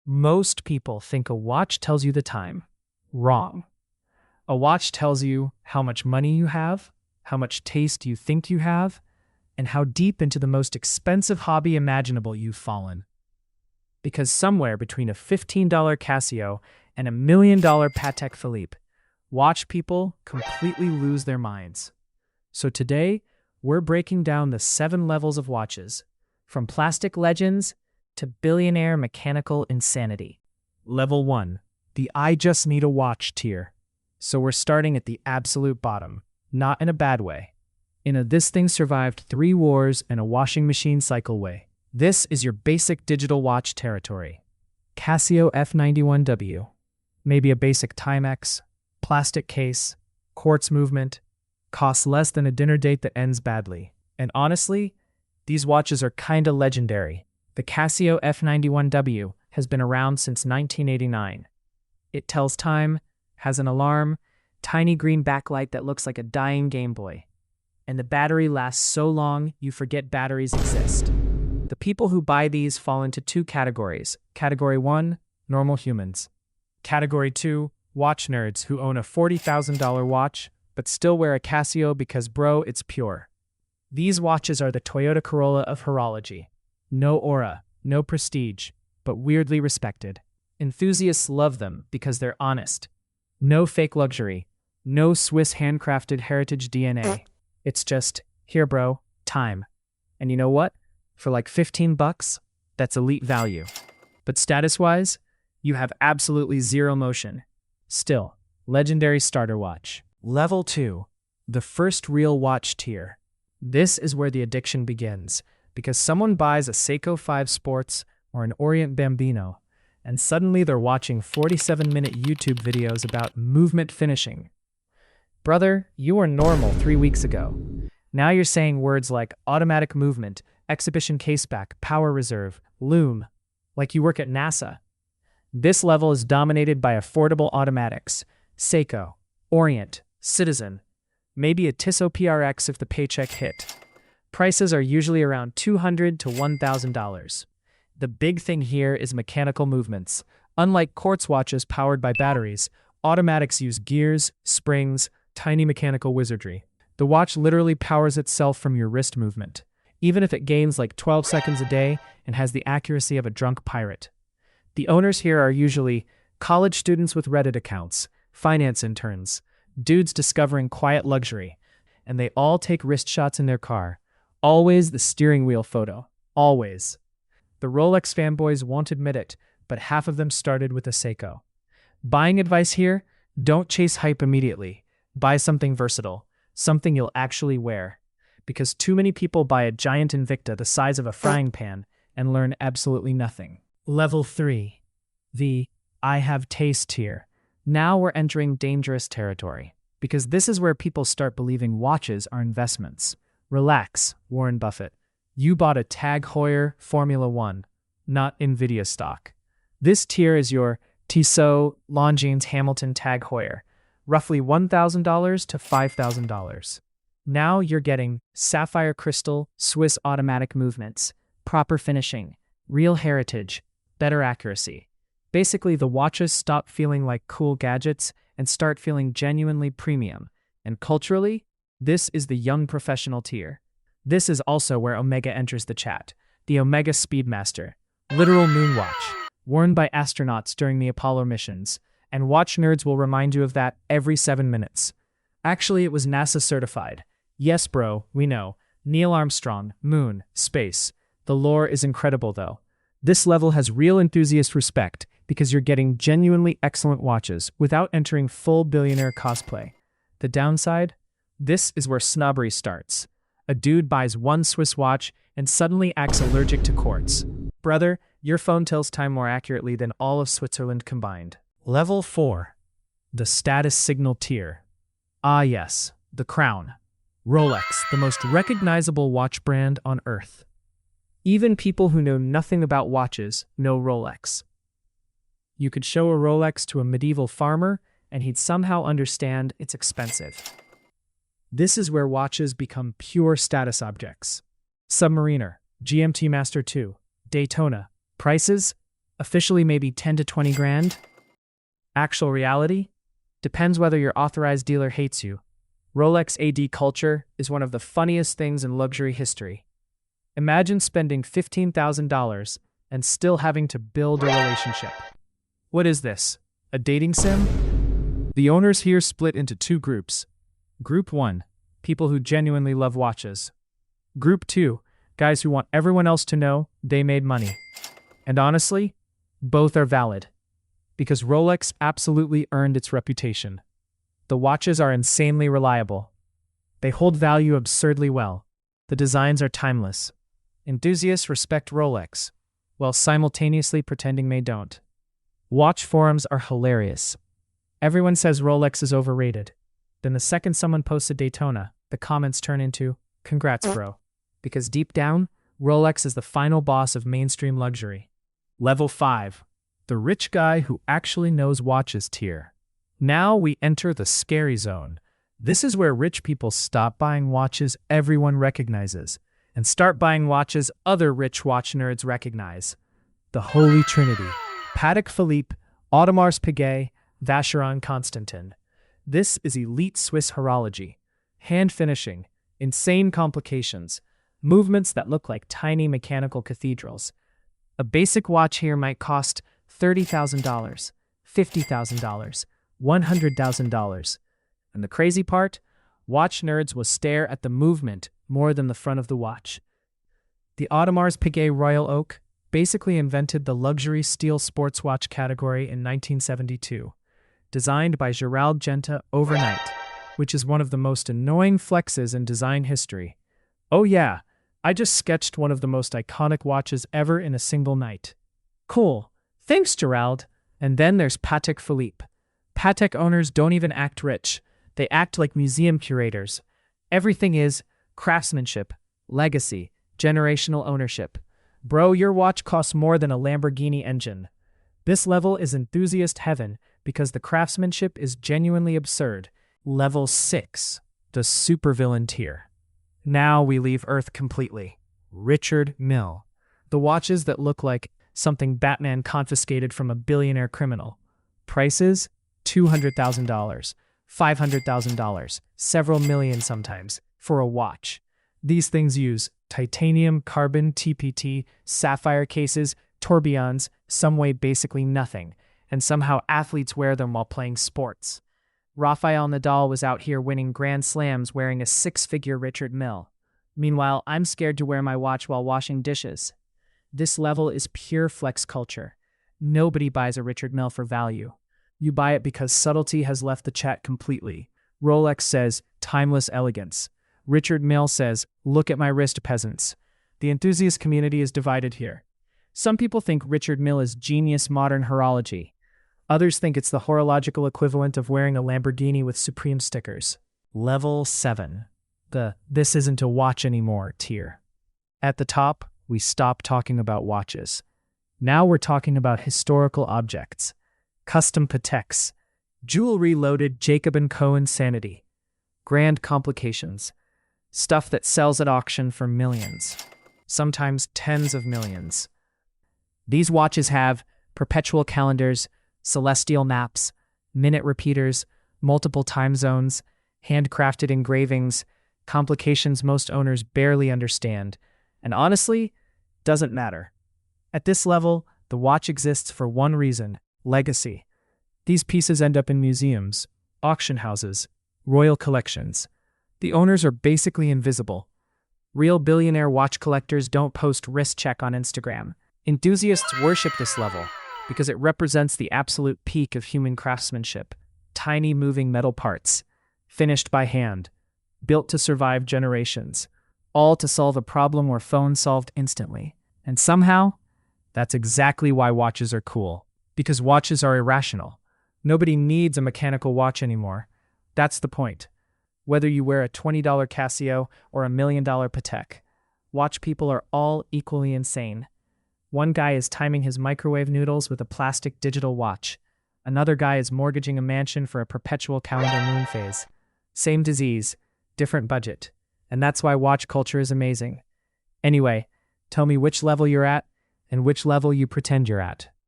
Most people think a watch tells you the time. Wrong. A watch tells you how much money you have, how much taste you think you have, and how deep into the most expensive hobby imaginable you've fallen. Because somewhere between a $15 Casio and a $1 million Patek Philippe, watch people completely lose their minds. So today, we're breaking down the 7 levels of watches, from plastic legends to billionaire mechanical insanity. Level 1, the I just need a watch tier. So we're starting at the absolute bottom, not in a bad way. In a this thing survived 3 wars and a washing machine cycle way. This is your basic digital watch territory. Casio F91W. Maybe a basic Timex, plastic case, quartz movement, costs less than a dinner date that ends badly. And honestly, these watches are kinda legendary. The Casio F91W has been around since 1989. It tells time, has an alarm, tiny green backlight that looks like a dying Game Boy. And the battery lasts so long, you forget batteries exist. The people who buy these fall into 2 categories. Category 1, normal humans. Category 2, watch nerds who own a $40,000 watch, but still wear a Casio because bro, it's pure. These watches are the Toyota Corolla of horology. No aura, no prestige, but weirdly respected. Enthusiasts love them because they're honest. No fake luxury, no Swiss handcrafted heritage DNA. It's just, here bro, time. And you know what? For like $15, that's elite value. But status-wise, you have absolutely zero motion. Still, legendary starter watch. Level 2, the first real watch tier. This is where the addiction begins, because someone buys a Seiko 5 Sports or an Orient Bambino, and suddenly they're watching 47-minute YouTube videos about movement finishing. Brother, you were normal 3 weeks ago. Now you're saying words like automatic movement, exhibition caseback, power reserve, loom, like you work at NASA. This level is dominated by affordable automatics, Seiko, Orient, Citizen, maybe a Tissot PRX if the paycheck hit. Prices are usually around $200 to $1,000. The big thing here is mechanical movements. Unlike quartz watches powered by batteries, automatics use gears, springs, tiny mechanical wizardry. The watch literally powers itself from your wrist movement, even if it gains like 12 seconds a day and has the accuracy of a drunk pirate. The owners here are usually college students with Reddit accounts, finance interns, dudes discovering quiet luxury, and they all take wrist shots in their car. Always the steering wheel photo. Always. The Rolex fanboys won't admit it, but half of them started with a Seiko. Buying advice here? Don't chase hype immediately. Buy something versatile, something you'll actually wear. Because too many people buy a giant Invicta the size of a frying pan and learn absolutely nothing. Level 3. The I have taste tier. Now we're entering dangerous territory, because this is where people start believing watches are investments. Relax, Warren Buffett. You bought a TAG Heuer Formula 1, not Nvidia stock. This tier is your Tissot, Longines, Hamilton TAG Heuer, roughly $1,000 to $5,000. Now you're getting sapphire crystal, Swiss automatic movements, proper finishing, real heritage, better accuracy. Basically, the watches stop feeling like cool gadgets and start feeling genuinely premium. And culturally, this is the young professional tier. This is also where Omega enters the chat. The Omega Speedmaster, literal moon watch, worn by astronauts during the Apollo missions, and watch nerds will remind you of that every 7 minutes. Actually, it was NASA certified. Yes, bro, we know. Neil Armstrong, moon, space. The lore is incredible, though. This level has real enthusiast respect because you're getting genuinely excellent watches without entering full billionaire cosplay. The downside? This is where snobbery starts. A dude buys one Swiss watch and suddenly acts allergic to quartz. Brother, your phone tells time more accurately than all of Switzerland combined. Level 4. The status signal tier. Ah yes, the crown. Rolex, the most recognizable watch brand on Earth. Even people who know nothing about watches know Rolex. You could show a Rolex to a medieval farmer, and he'd somehow understand it's expensive. This is where watches become pure status objects. Submariner, GMT Master 2, Daytona. Prices? Officially maybe 10 to 20 grand. Actual reality? Depends whether your authorized dealer hates you. Rolex AD culture is one of the funniest things in luxury history. Imagine spending $15,000 and still having to build a relationship. What is this? A dating sim? The owners here split into two groups. Group 1, people who genuinely love watches. Group 2, guys who want everyone else to know they made money. And honestly, both are valid. Because Rolex absolutely earned its reputation. The watches are insanely reliable. They hold value absurdly well. The designs are timeless. Enthusiasts respect Rolex, while simultaneously pretending they don't. Watch forums are hilarious. Everyone says Rolex is overrated. Then the second someone posts a Daytona, the comments turn into, "Congrats, bro." Because deep down, Rolex is the final boss of mainstream luxury. Level 5. The rich guy who actually knows watches tier. Now we enter the scary zone. This is where rich people stop buying watches everyone recognizes and start buying watches other rich watch nerds recognize. The Holy Trinity. Patek Philippe, Audemars Piguet, Vacheron Constantin. This is elite Swiss horology. Hand finishing, insane complications, movements that look like tiny mechanical cathedrals. A basic watch here might cost $30,000, $50,000, $100,000. And the crazy part? Watch nerds will stare at the movement more than the front of the watch. The Audemars Piguet Royal Oak basically invented the luxury steel sports watch category in 1972, designed by Gerald Genta overnight, which is one of the most annoying flexes in design history. Oh yeah, I just sketched one of the most iconic watches ever in a single night. Cool. Thanks, Gerald. And then there's Patek Philippe. Patek owners don't even act rich. They act like museum curators. Everything is craftsmanship, legacy, generational ownership. Bro, your watch costs more than a Lamborghini engine. This level is enthusiast heaven because the craftsmanship is genuinely absurd. Level 6, the supervillain tier. Now we leave Earth completely. Richard Mille. The watches that look like something Batman confiscated from a billionaire criminal. Prices? $200,000, $500,000, several million sometimes, for a watch. These things use titanium, carbon, TPT, sapphire cases, tourbillons, some weigh basically nothing, and somehow athletes wear them while playing sports. Rafael Nadal was out here winning Grand Slams wearing a six-figure Richard Mille. Meanwhile, I'm scared to wear my watch while washing dishes. This level is pure flex culture. Nobody buys a Richard Mille for value. You buy it because subtlety has left the chat completely. Rolex says, timeless elegance. Richard Mille says, look at my wrist, peasants. The enthusiast community is divided here. Some people think Richard Mille is genius modern horology. Others think it's the horological equivalent of wearing a Lamborghini with Supreme stickers. Level 7. The "this isn't a watch anymore" tier. At the top, we stop talking about watches. Now we're talking about historical objects. Custom Pateks. Jewelry-loaded Jacob & Co. insanity. Grand complications. Stuff that sells at auction for millions. Sometimes tens of millions. These watches have perpetual calendars, celestial maps, minute repeaters, multiple time zones, handcrafted engravings, complications most owners barely understand, and honestly, doesn't matter. At this level, the watch exists for one reason: legacy. These pieces end up in museums, auction houses, royal collections. The owners are basically invisible. Real billionaire watch collectors don't post wrist check on Instagram. Enthusiasts worship this level because it represents the absolute peak of human craftsmanship. Tiny moving metal parts, finished by hand, built to survive generations, all to solve a problem where phones solved instantly. And somehow, that's exactly why watches are cool. Because watches are irrational. Nobody needs a mechanical watch anymore. That's the point. Whether you wear a $20 Casio or $1 million Patek, watch people are all equally insane. One guy is timing his microwave noodles with a plastic digital watch. Another guy is mortgaging a mansion for a perpetual calendar moon phase. Same disease, different budget. And that's why watch culture is amazing. Anyway, tell me which level you're at and which level you pretend you're at.